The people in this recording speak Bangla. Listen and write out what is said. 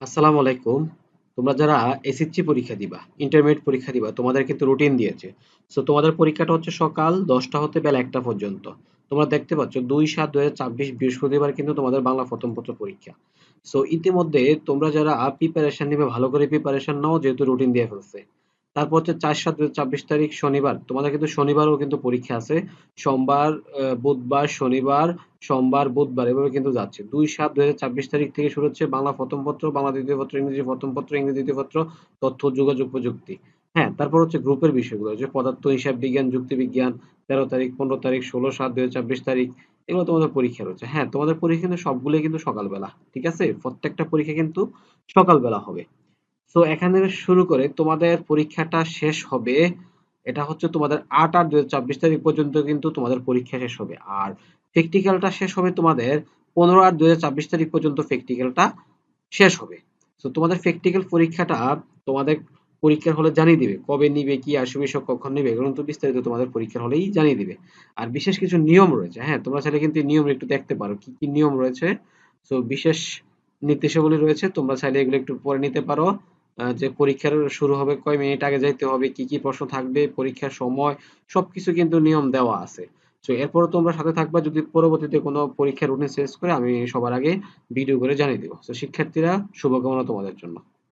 আসসালামু আলাইকুম। তোমরা যারা এসএসসি পরীক্ষা দিবা, ইন্টারমিডিয়েট পরীক্ষা দিবা, তোমাদের কিন্তু রুটিন দিয়েছে। সো তোমাদের পরীক্ষাটা হচ্ছে সকাল 10টা হতে বেলা 1টা পর্যন্ত। তোমরা দেখতে পাচ্ছ 2/7/2026 বৃহস্পতিবার কিন্তু তোমাদের বাংলা প্রথম পত্র পরীক্ষা। সো ইতিমধ্যে তোমরা যারা প্রিপারেশন নিবে ভালো করে প্রিপারেশন নাও, যেহেতু রুটিন দিয়ে ফেলছে। তারপর হচ্ছে 4/7/2026 তারিখ শনিবার, তোমাদের কিন্তু শনিবারও কিন্তু পরীক্ষা আছে। সোমবার, বুধবার, শনিবার, সোমবার, বুধবার এভাবে কিন্তু যাচ্ছে। 2/7/2026 তারিখ থেকে শুরু হচ্ছে বাংলা প্রথম পত্র, বাংলা দ্বিতীয় পত্র, ইংরেজি প্রথম পত্র, ইংরেজি দ্বিতীয় পত্র, তথ্য ও যোগাযোগ প্রযুক্তি। হ্যাঁ, তারপর হচ্ছে গ্রুপের বিষয়গুলো, যে পদার্থ, হিসাব বিজ্ঞান, যুক্তিবিজ্ঞান, 13 তারিখ, 15 তারিখ, 16/7/2026 তারিখ, এগুলো তোমাদের পরীক্ষা রয়েছে। হ্যাঁ, তোমাদের পরীক্ষা কিন্তু সবগুলোই কিন্তু সকালবেলা, ঠিক আছে? প্রত্যেকটা পরীক্ষা কিন্তু সকালবেলা হবে। সো এখান থেকে শুরু করে তোমাদের পরীক্ষাটা শেষ হবে, এটা হচ্ছে তোমাদের 8/8/2026 তারিখ পর্যন্ত কিন্তু তোমাদের পরীক্ষা শেষ হবে। আর প্র্যাকটিক্যালটা শেষ হবে তোমাদের 15/8/2026 তারিখ পর্যন্ত প্র্যাকটিক্যালটা শেষ হবে। তো তোমাদের প্র্যাকটিক্যাল পরীক্ষাটা তোমাদের পরীক্ষার হলে জানিয়ে দিবে কবে নিবে, কি আসবে, সব কখন নিবে, এগুলো তো বিস্তারিত তোমাদের পরীক্ষার হলেই জানিয়ে দিবে। আর বিশেষ কিছু নিয়ম রয়েছে, হ্যাঁ, তোমরা চাইলে কিন্তু এই নিয়ম একটু দেখতে পারো, কি কি নিয়ম রয়েছে। তো বিশেষ নির্দেশাবলী রয়েছে, তোমরা চাইলে এগুলো একটু পড়ে নিতে পারো। যে পরীক্ষার শুরু হবে কয় মিনিট আগে যাইতে হবে, কি কি প্রশ্ন থাকবে, পরীক্ষার সময়, সবকিছু কিন্তু নিয়ম দেওয়া আছে। তো এরপরও তোমরা সাথে থাকবা, যদি পরবর্তীতে কোনো পরীক্ষার রুটিন চেঞ্জ করে আমি সবার আগে ভিডিও করে জানিয়ে দিব। তো শিক্ষার্থীরা, শুভকামনা তোমাদের জন্য।